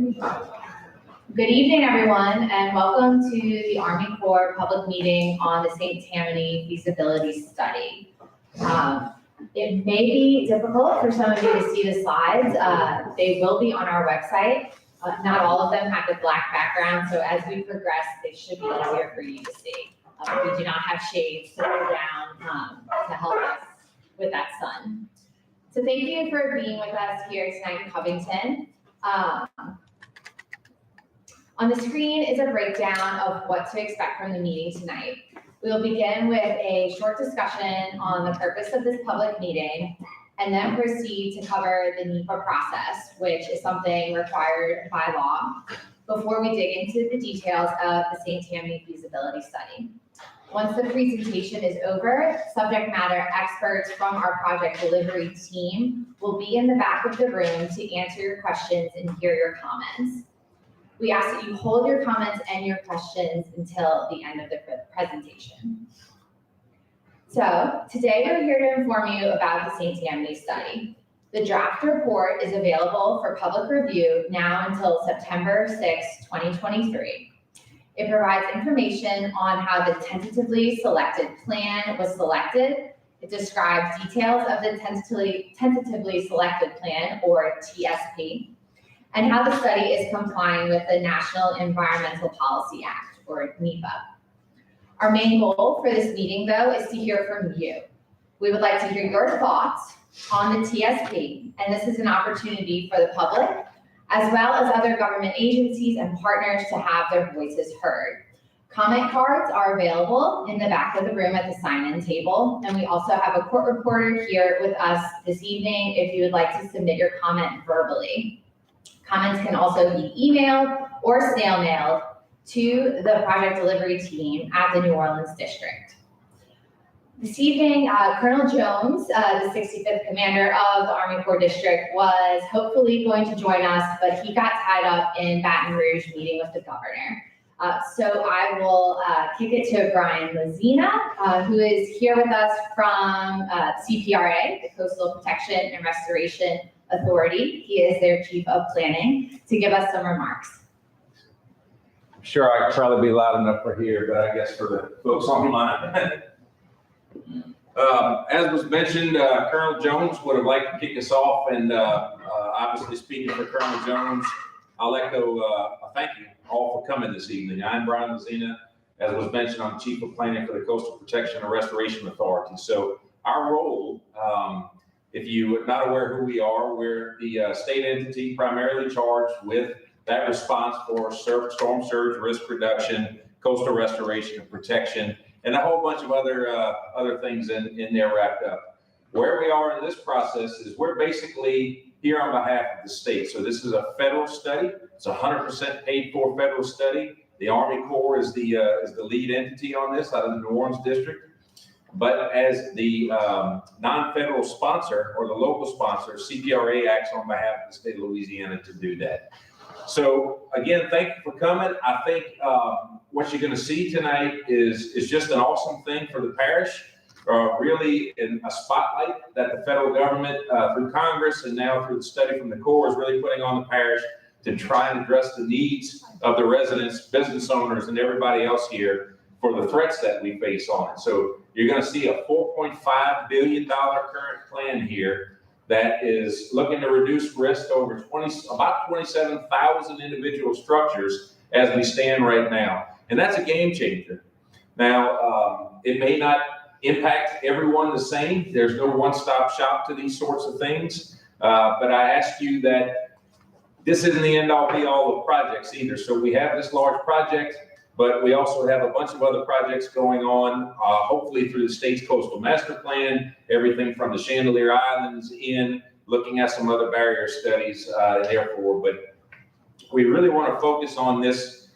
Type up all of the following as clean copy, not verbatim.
Good evening, everyone, and welcome to the Army Corps public meeting on the St. Tammany Feasibility Study. It may be difficult for some of you to see the slides. They will be on our website. Not all of them have the black background, so as we progress, they should be easier for you to see. We do not have shades to pull down to help us with that sun. So thank you for being with us here tonight in Covington. On the screen is a breakdown of what to expect from the meeting tonight. We'll begin with a short discussion on the purpose of this public meeting, and then proceed to cover the NEPA process, which is something required by law, before we dig into the details of the St. Tammany Feasibility Study. Once the presentation is over, subject matter experts from our project delivery team will be in the back of the room to answer your questions and hear your comments. We ask that you hold your comments and your questions until the end of the presentation. So today we're here to inform you about the St. Tammany study. The draft report is available for public review now until September 6, 2023. It provides information on how the tentatively selected plan was selected. It describes details of the tentatively selected plan, or TSP, and how the study is complying with the National Environmental Policy Act, or NEPA. Our main goal for this meeting, though, is to hear from you. We would like to hear your thoughts on the TSP, and this is an opportunity for the public, as well as other government agencies and partners, to have their voices heard. Comment cards are available in the back of the room at the sign-in table, and we also have a court reporter here with us this evening if you would like to submit your comment verbally. Comments can also be emailed or snail mailed to the project delivery team at the New Orleans district. This evening, Colonel Jones, the 65th commander of the Army Corps District, was hopefully going to join us, but he got tied up in Baton Rouge meeting with the governor. So I will kick it to Brian Lazina, who is here with us from CPRA, the Coastal Protection and Restoration Authority. He is their chief of planning, to give us some remarks. Sure, I could probably be loud enough for here, but I guess for the folks online. As was mentioned, Colonel Jones would have liked to kick us off, and obviously speaking for Colonel Jones, I'll echo a thank you all for coming this evening. I'm Brian Lazina. As was mentioned, I'm Chief of Planning for the Coastal Protection and Restoration Authority. So our role, if you're not aware who we are, we're the state entity primarily charged with that response for storm surge risk reduction, coastal restoration and protection, and a whole bunch of other things in there wrapped up. Where we are in this process is we're basically here on behalf of the state. So this is a federal study. It's 100% paid for federal study. The Army Corps is the lead entity on this out of the New Orleans district. But as the non-federal sponsor or the local sponsor, CPRA acts on behalf of the state of Louisiana to do that. So again, thank you for coming. I think what you're going to see tonight is just an awesome thing for the parish. Really in a spotlight that the federal government through Congress and now through the study from the Corps is really putting on the parish to try and address the needs of the residents, business owners, and everybody else here for the threats that we face on it. So you're going to see a $4.5 billion current plan here that is looking to reduce risk over about 27,000 individual structures as we stand right now. And that's a game changer. Now, it may not impact everyone the same. There's no one-stop shop to these sorts of things. But I ask you that this isn't the end-all be-all of projects either. So we have this large project, but we also have a bunch of other projects going on, hopefully through the state's coastal master plan, everything from the Chandelier Islands in, looking at some other barrier studies therefore. But we really want to focus on this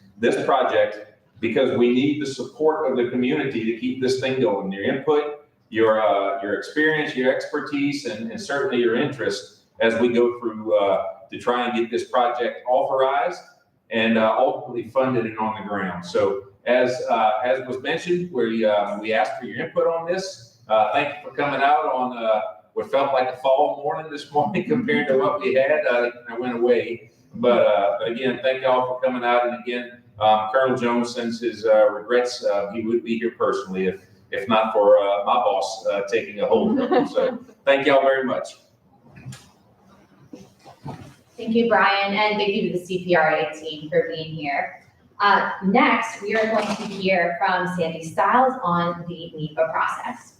project because we need the support of the community to keep this thing going. Your input, your experience, your expertise, and certainly your interest as we go through to try and get this project authorized and ultimately funded and on the ground. So as was mentioned, we asked for your input on this. Thank you for coming out on what felt like a fall morning this morning compared to what we had. I went away, But again, thank y'all for coming out. And again, Colonel Jones sends his regrets. He would be here personally if not for my boss taking a hold of him. So thank y'all very much. Thank you, Brian, and thank you to the CPRA team for being here. Next, we are going to hear from Sandy Stiles on the NEPA process.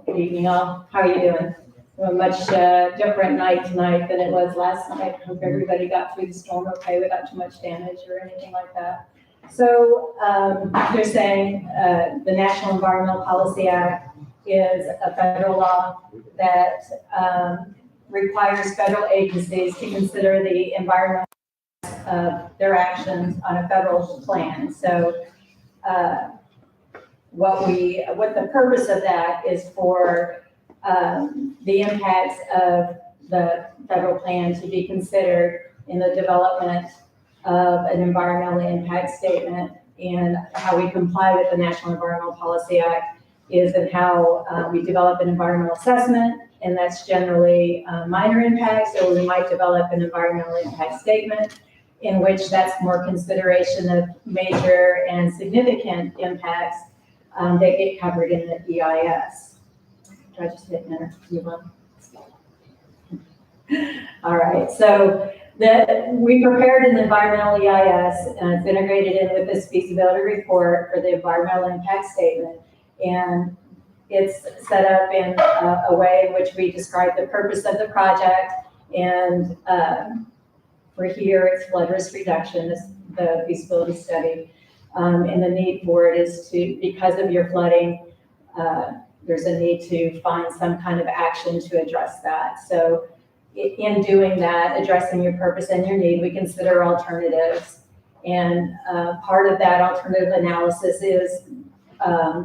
Good evening, all. How are you doing? A much different night tonight than it was last night. Hope everybody got through the storm okay without too much damage or anything like that. So they're saying the National Environmental Policy Act is a federal law that requires federal agencies to consider the environmental of their actions on a federal plan. So what the purpose of that is for the impacts of the federal plan to be considered in the development of an environmental impact statement, and how we comply with the National Environmental Policy Act is in how we develop an environmental assessment, and that's generally minor impacts, or we might develop an environmental impact statement in which that's more consideration of major and significant impacts that get covered in the EIS. Do I just hit enter? Move on. All right, so we prepared an environmental EIS, and it's integrated in with this feasibility report for the environmental impact statement. And it's set up in a way in which we describe the purpose of the project. And for here, it's flood risk reduction, is the feasibility study. And the need for it is to, because of your flooding, there's a need to find some kind of action to address that. So in doing that, addressing your purpose and your need, we consider alternatives. And part of that alternative analysis is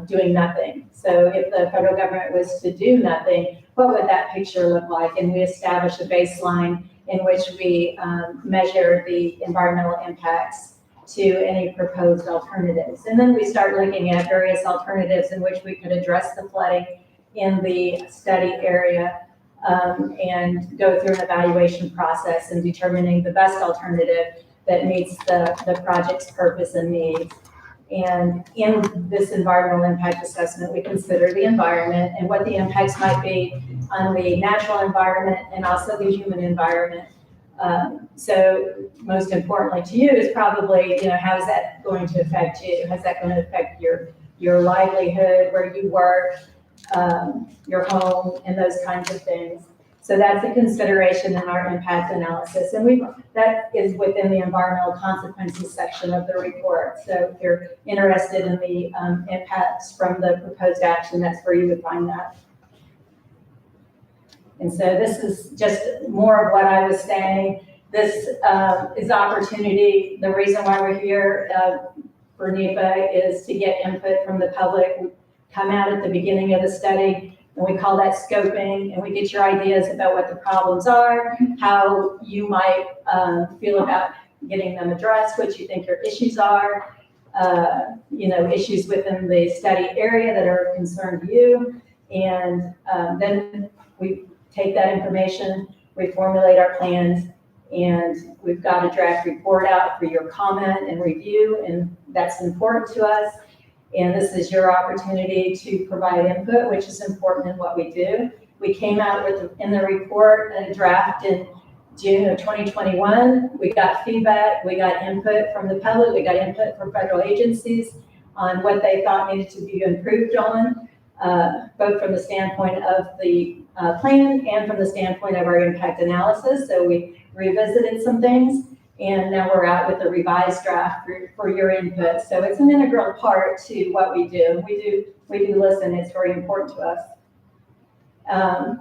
doing nothing. So if the federal government was to do nothing, what would that picture look like? And we establish a baseline in which we measure the environmental impacts to any proposed alternatives. And then we start looking at various alternatives in which we could address the flooding in the study area, and go through an evaluation process and determining the best alternative that meets the project's purpose and needs. And in this environmental impact assessment, we consider the environment and what the impacts might be on the natural environment and also the human environment. So most importantly to you is probably, how is that going to affect you? How's that going to affect your livelihood, where you work, your home, and those kinds of things. So that's a consideration in our impact analysis. And that is within the environmental consequences section of the report. So if you're interested in the impacts from the proposed action, that's where you would find that. And so this is just more of what I was saying. This is opportunity. The reason why we're here for NEPA is to get input from the public. We come out at the beginning of the study, and we call that scoping, and we get your ideas about what the problems are, how you might feel about getting them addressed, what you think your issues are, issues within the study area that are of concern to you. And then we take that information, we formulate our plans, and we've got a draft report out for your comment and review, and that's important to us. And this is your opportunity to provide input, which is important in what we do. We came out in the report a draft in June of 2021. We got feedback, we got input from the public, we got input from federal agencies on what they thought needed to be improved on, both from the standpoint of the plan and from the standpoint of our impact analysis. So we revisited some things, and now we're out with a revised draft for your input. So it's an integral part to what we do. We do listen, it's very important to us.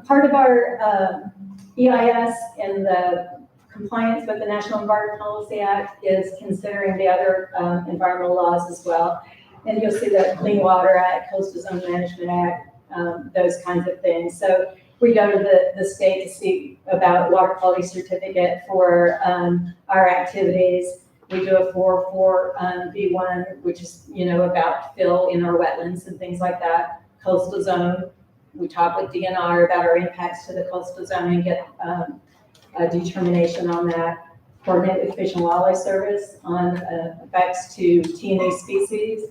Part of our EIS and the compliance with the National Environmental Policy Act is considering the other environmental laws as well. And you'll see the Clean Water Act, Coastal Zone Management Act, those kinds of things. So we go to the state to see about water quality certificate for our activities. We do a 404B1, which is, about fill in our wetlands and things like that. Coastal zone We talk with DNR about our impacts to the coastal zone and get a determination on that. Coordinate with Fish and Wildlife Service on effects to T&A species.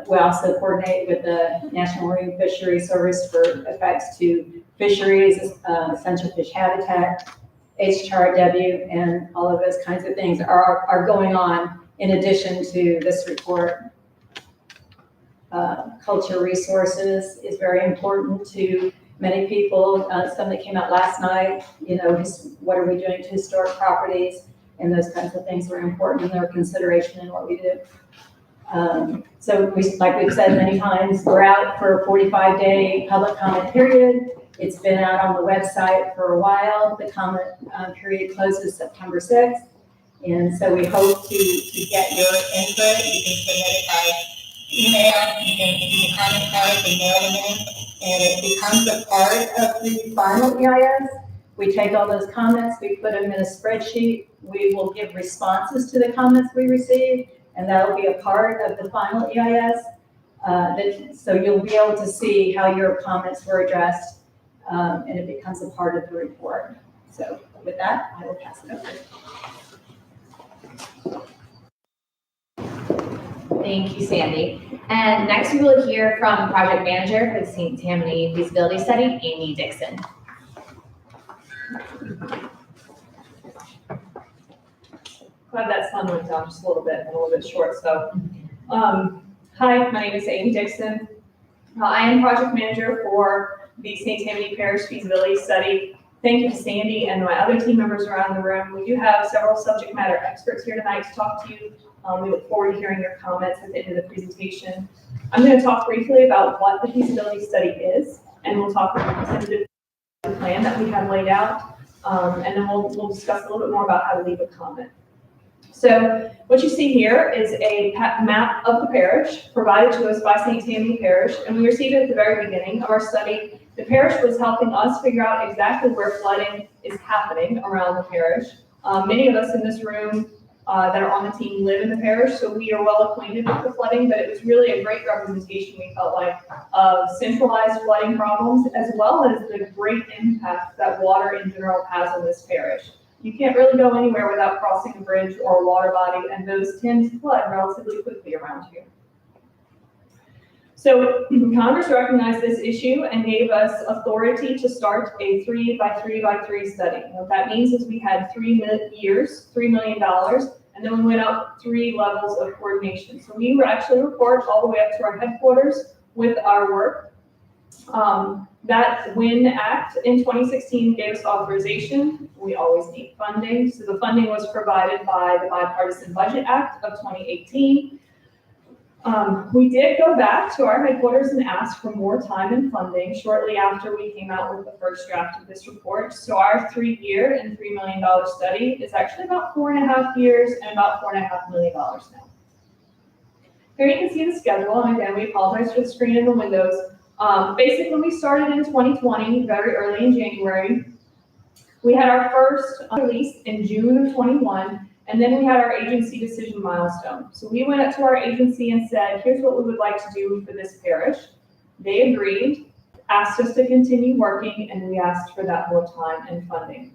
We also coordinate with the National Marine Fisheries Service for effects to fisheries, essential fish habitat, HRW, and all of those kinds of things are going on in addition to this report. Culture resources is very important to many people. Some that came out last night, what are we doing to historic properties, and those kinds of things are important in their consideration in what we do. So like we've said many times, we're out for a 45-day public comment period. It's been out on the website for a while. The comment period closes September 6th. And so we hope to get your input. You can submit it by email, you can do the comment cards and mail them in, and it becomes a part of the final EIS. We take all those comments, we put them in a spreadsheet. We will give responses to the comments we receive, and that'll be a part of the final EIS. So you'll be able to see how your comments were addressed, and it becomes a part of the report. So with that, I will pass it over. Thank you, Sandy. And next we will hear from Project Manager for the St. Tammany Feasibility Study, Amy Dixon. Glad that sun went down just a little bit short. So, hi, my name is Amy Dixon. I am Project Manager for the St. Tammany PARISH Feasibility Study. Thank you to Sandy and my other team members around the room. We do have several subject matter experts here tonight to talk to you. We look forward to hearing your comments at the end of the presentation. I'm going to talk briefly about what the feasibility study is, and we'll talk about the tentative plan that we have laid out, and then we'll discuss a little bit more about how to leave a comment. So what you see here is a map of the parish provided to us by St. Tammany Parish, and we received it at the very beginning of our study. The parish was helping us figure out exactly where flooding is happening around the parish. Many of us in this room that are on the team live in the parish, so we are well acquainted with the flooding, but it was really a great representation, we felt like, of centralized flooding problems, as well as the great impact that water in general has on this parish. You can't really go anywhere without crossing a bridge or a water body, and those tend to flood relatively quickly around here. So Congress recognized this issue and gave us authority to start a 3x3x3 study. What that means is we had 3 years, $3 million, and then we went up 3 levels of coordination. So we actually report all the way up to our headquarters with our work. That WIN Act in 2016 gave us authorization. We always need funding. So the funding was provided by the Bipartisan Budget Act of 2018. We did go back to our headquarters and ask for more time and funding shortly after we came out with the first draft of this report. So our 3-year and $3 million study is actually about 4.5 years and about $4.5 million now. Here you can see the schedule, and again, we apologize for the screen and the windows. Basically, we started in 2020, very early in January. We had our first release in June of 21. And then we had our agency decision milestone. So we went up to our agency and said, here's what we would like to do for this parish. They agreed, asked us to continue working, and we asked for that more time and funding.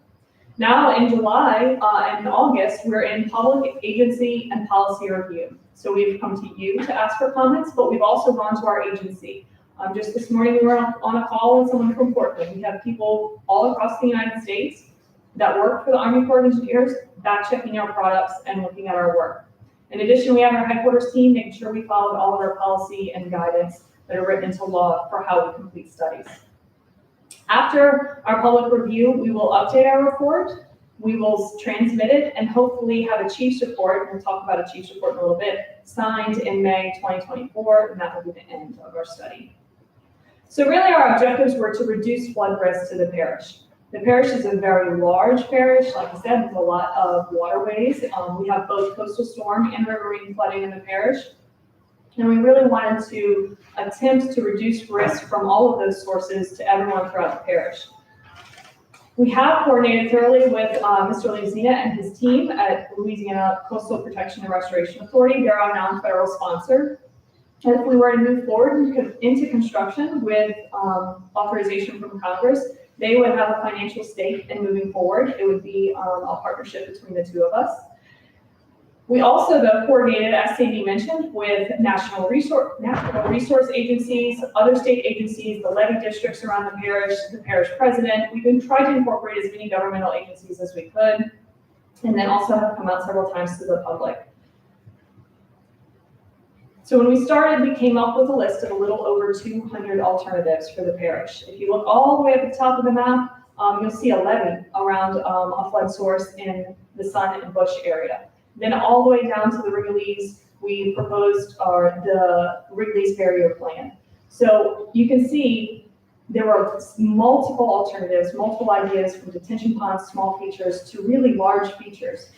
Now in July and August, we're in public agency and policy review. So we've come to you to ask for comments, but we've also gone to our agency. Just this morning, we were on a call with someone from Portland. We have people all across the United States that work for the Army Corps of Engineers, back checking our products and looking at our work. In addition, we have our headquarters team making sure we followed all of our policy and guidance that are written into law for how we complete studies. After our public review, we will update our report, we will transmit it, and hopefully have a chief's report, we'll talk about a chief's report in a little bit, signed in May 2024, and that will be the end of our study. So really our objectives were to reduce flood risk to the parish. The parish is a very large parish. Like I said, there's a lot of waterways. We have both coastal storm and riverine flooding in the parish. And we really wanted to attempt to reduce risk from all of those sources to everyone throughout the parish. We have coordinated thoroughly with Mr. Lezina and his team at Louisiana Coastal Protection and Restoration Authority. They're our non-federal sponsor. if we were to move forward into construction with authorization from Congress, they would have a financial stake in moving forward. It would be a partnership between the two of us. We also, though, coordinated, as Sandy mentioned, with national resource agencies, other state agencies, the levy districts around the parish president. We've been trying to incorporate as many governmental agencies as we could, and then also have come out several times to the public. So when we started, we came up with a list of a little over 200 alternatives for the parish. If you look all the way at the top of the map, you'll see a levee around a flood source in the Sun and Bush area. Then all the way down to the Wrigley's, we proposed the Wrigley's barrier plan. So you can see there were multiple alternatives, multiple ideas, from detention ponds, small features, to really large features.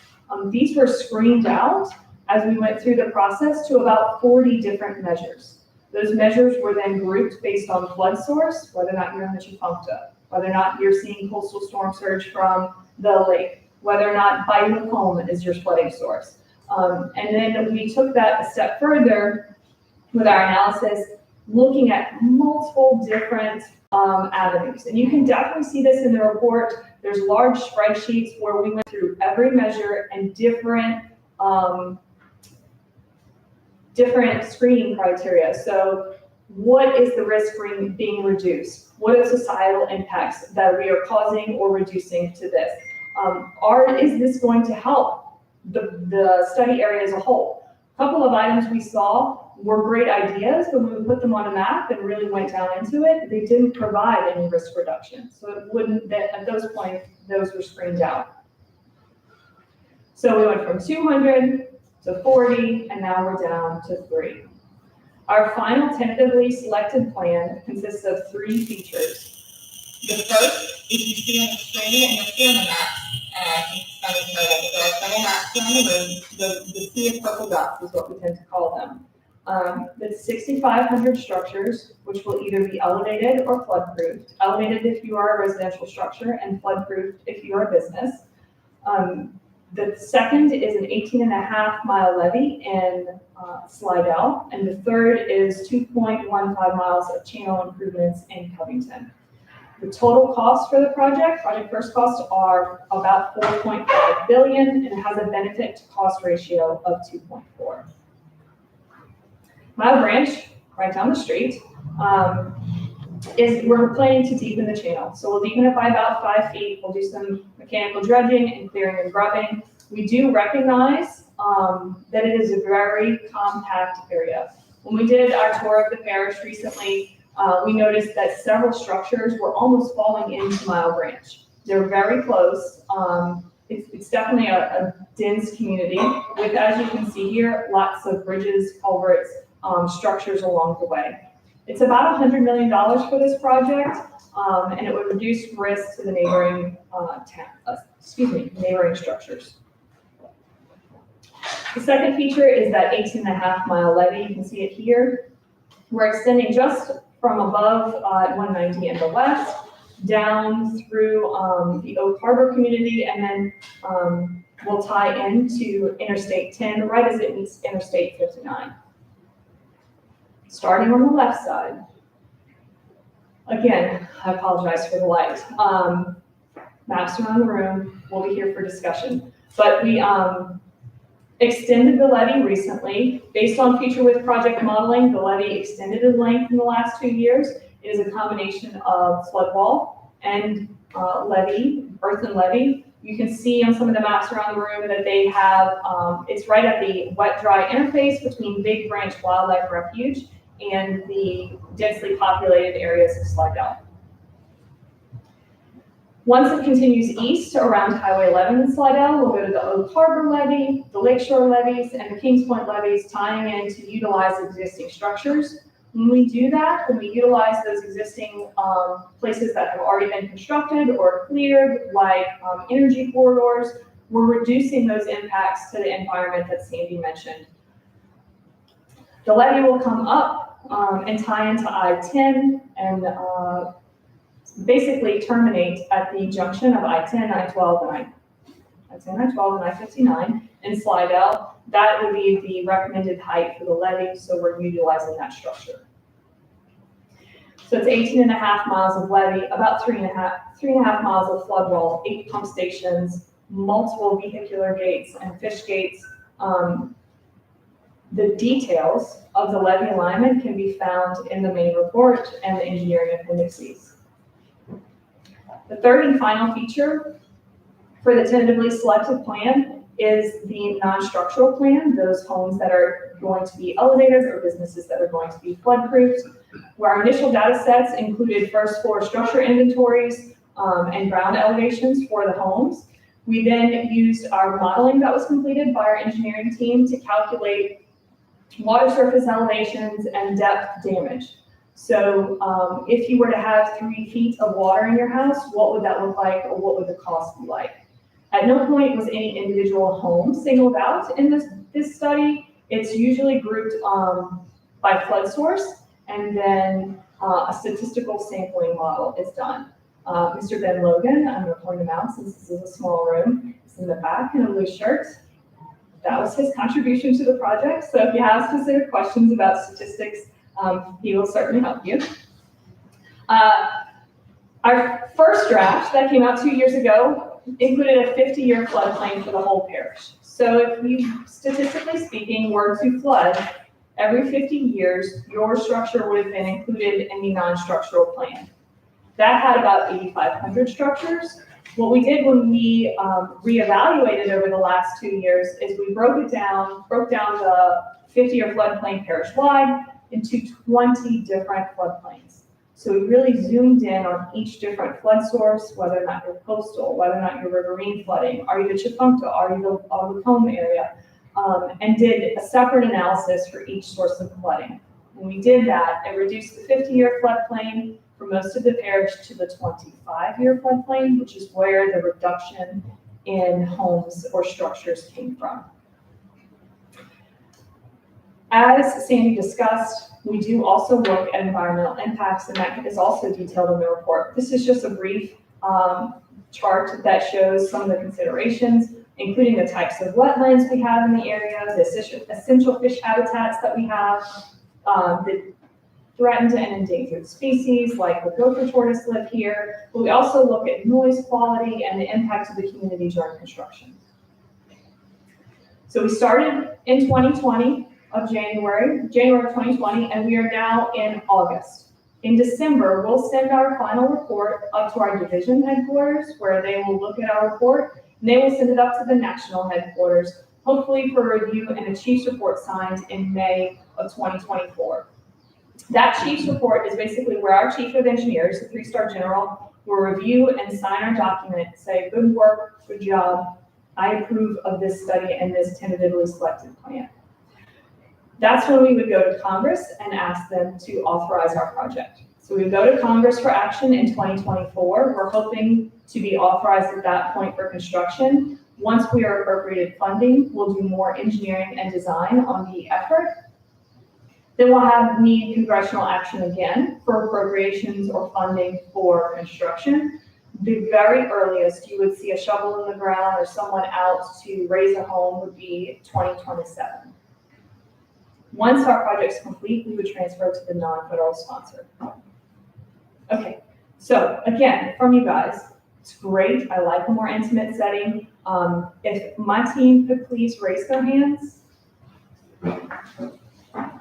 These were screened out as we went through the process to about 40 different measures. Those measures were then grouped based on flood source, whether or not you're in the Tchefuncte, whether or not you're seeing coastal storm surge from the lake, whether or not Bayou Lacombe is your flooding source. And then we took that a step further with our analysis, looking at multiple different avenues. And you can definitely see this in the report. There's large spreadsheets where we went through every measure and different screening criteria. So what is the risk being reduced? What are societal impacts that we are causing or reducing to this? Is this going to help the study area as a whole? A couple of items we saw were great ideas, but when we put them on a map and really went down into it, they didn't provide any risk reduction. So it wouldn't, at those points, those were screened out. So we went from 200 to 40, and now we're down to 3. Our final tentatively selected plan consists of 3 features. The first is you see on the screen, and you'll see on the map. There are several maps around the room. The sea of purple dots is what we tend to call them. That's 6,500 structures, which will either be elevated or flood-proofed. Elevated if you are a residential structure, and flood-proofed if you are a business. The second is an 18.5-mile levee in Slidell, and the third is 2.15 miles of channel improvements in Covington. The total cost for the project first costs, are about $4.5 billion, and it has a benefit to cost ratio of 2.4. Mile Branch, right down the street, we're planning to deepen the channel. So we'll deepen it by about 5 feet. We'll do some mechanical dredging and clearing and grubbing. We do recognize that it is a very compact area. When we did our tour of the parish recently, we noticed that several structures were almost falling into Mile Branch. They're very close. It's definitely a dense community with, as you can see here, lots of bridges, culverts, structures along the way. It's about $100 million for this project, and it would reduce risk to the neighboring, neighboring structures. The second feature is that 18.5-mile levee. You can see it here. We're extending just from above 190 in the west, down through the Oak Harbor community, and then we'll tie into Interstate 10 right as it meets Interstate 59. Starting on the left side. Again, I apologize for the light. Maps around the room, we'll be here for discussion. But we extended the levee recently. Based on future with project modeling, the levee extended in length in the last 2 years. It is a combination of flood wall and levee, earthen levee. You can see on some of the maps around the room that they have, it's right at the wet-dry interface between Big Branch Wildlife Refuge and the densely populated areas of Slidell. Once it continues east around Highway 11 in Slidell, we'll go to the Oak Harbor levee, the Lakeshore levees, and the Kings Point levees, tying in to utilize existing structures. When we do that, when we utilize those existing places that have already been constructed or cleared, like energy corridors, we're reducing those impacts to the environment that Sandy mentioned. The levee will come up and tie into I-10 and basically terminate at the junction of I-10, I-12, and that's in I-12 and I-59, and Slidell, that would be the recommended height for the levee, so we're utilizing that structure. So it's 18.5 miles of levee, about 3.5 miles of flood wall, 8 pump stations, multiple vehicular gates and fish gates. The details of the levee alignment can be found in the main report and the engineering appendices. The third and final feature for the tentatively selected plan is the non-structural plan, those homes that are going to be elevated or businesses that are going to be flood-proofed, where our initial data sets included first floor structure inventories and ground elevations for the homes. We then used our modeling that was completed by our engineering team to calculate water surface elevations and depth damage. So if you were to have 3 feet of water in your house, what would that look like, or what would the cost be like? At no point was any individual home singled out in this study. It's usually grouped by flood source, and then a statistical sampling model is done. Mr. Ben Logan, I'm going to point him out since this is a small room, is in the back in a blue shirt. That was his contribution to the project. So if you have specific questions about statistics, he will certainly help you. Our first draft that came out 2 years ago included a 50-year floodplain for the whole parish. So if you, statistically speaking, were to flood every 50 years, your structure would have been included in the non-structural plan. That had about 8,500 structures. What we did when we reevaluated over the last 2 years is we broke down the 50-year floodplain parish-wide into 20 different floodplains. So we really zoomed in on each different flood source, whether or not you're coastal, whether or not you're riverine flooding, are you the Chifuncta, are you the Algocombe area, and did a separate analysis for each source of flooding. When we did that, it reduced the 50-year floodplain for most of the parish to the 25-year floodplain, which is where the reduction in homes or structures came from. As Sandy discussed, we do also look at environmental impacts, and that is also detailed in the report. This is just a brief chart that shows some of the considerations, including the types of wetlands we have in the area, the essential fish habitats that we have, the threatened and endangered species like the gopher tortoise live here, but we also look at noise quality and the impact of the community during construction. So we started in 2020 of January of 2020, and we are now in August. In December, we'll send our final report up to our division headquarters, where they will look at our report, and they will send it up to the national headquarters, hopefully for review and a chief's report signed in May of 2024. That chief's report is basically where our chief of engineers, the 3-star general, will review and sign our document, say, good work, good job, I approve of this study and this tentatively selected plan. That's when we would go to Congress and ask them to authorize our project. So we go to Congress for action in 2024. We're hoping to be authorized at that point for construction. Once we are appropriated funding, we'll do more engineering and design on the effort. Then we'll need congressional action again for appropriations or funding for construction. The very earliest you would see a shovel in the ground or someone out to raise a home would be 2027. Once our project's complete, we would transfer to the non-federal sponsor. Okay, so again, from you guys, it's great. I like a more intimate setting. If my team could please raise their hands.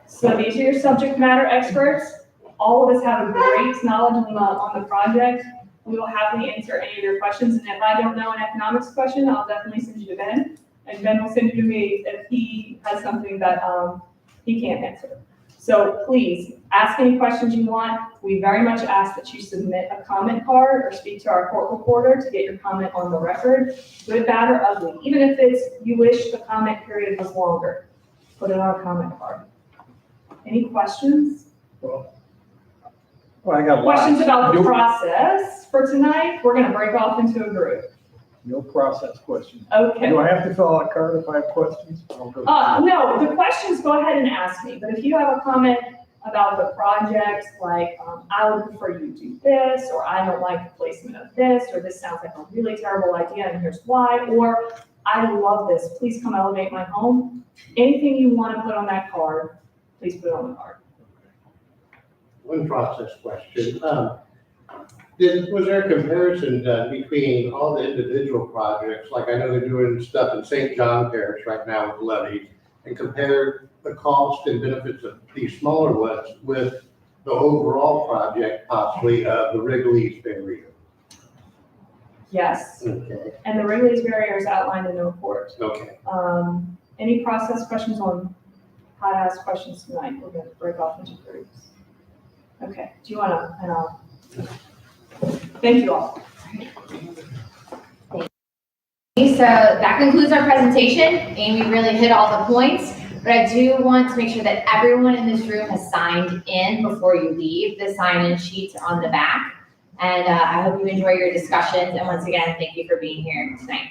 So these are your subject matter experts. All of us have a great knowledge on the project. We will happily answer any of your questions. And if I don't know an economics question, I'll definitely send you to Ben. And Ben will send you to me if he has something that he can't answer. So please ask any questions you want. We very much ask that you submit a comment card or speak to our court reporter to get your comment on the record, good, bad, or ugly. Even if you wish the comment period was longer, put it on a comment card. Any questions? Well, I got Questions lots. about the process for tonight? We're going to break off into a group. No process questions. Okay. Do I have to fill out a card if I have questions? I'll go. No, the questions, go ahead and ask me. But if you have a comment about the project, like, I would prefer you do this, or I don't like the placement of this, or this sounds like a really terrible idea and here's why, or I love this, please come elevate my home. Anything you want to put on that card, please put it on the card. One process question. Was there a comparison done between all the individual projects? Like I know they're doing stuff in St. John Parish right now with levees, and compare the cost and benefits of these smaller ones with the overall project possibly of the Wrigley's barrier. Yes, Okay, and the Wrigley's barrier is outlined in the report. okay. Any process questions on how to ask questions tonight? We're going to break off into groups. Okay, do you want to, and I'll, thank you all. So that concludes our presentation. Amy really hit all the points, but I do want to make sure that everyone in this room has signed in before you leave. The sign-in sheets are on the back. And I hope you enjoy your discussions. And once again, thank you for being here tonight.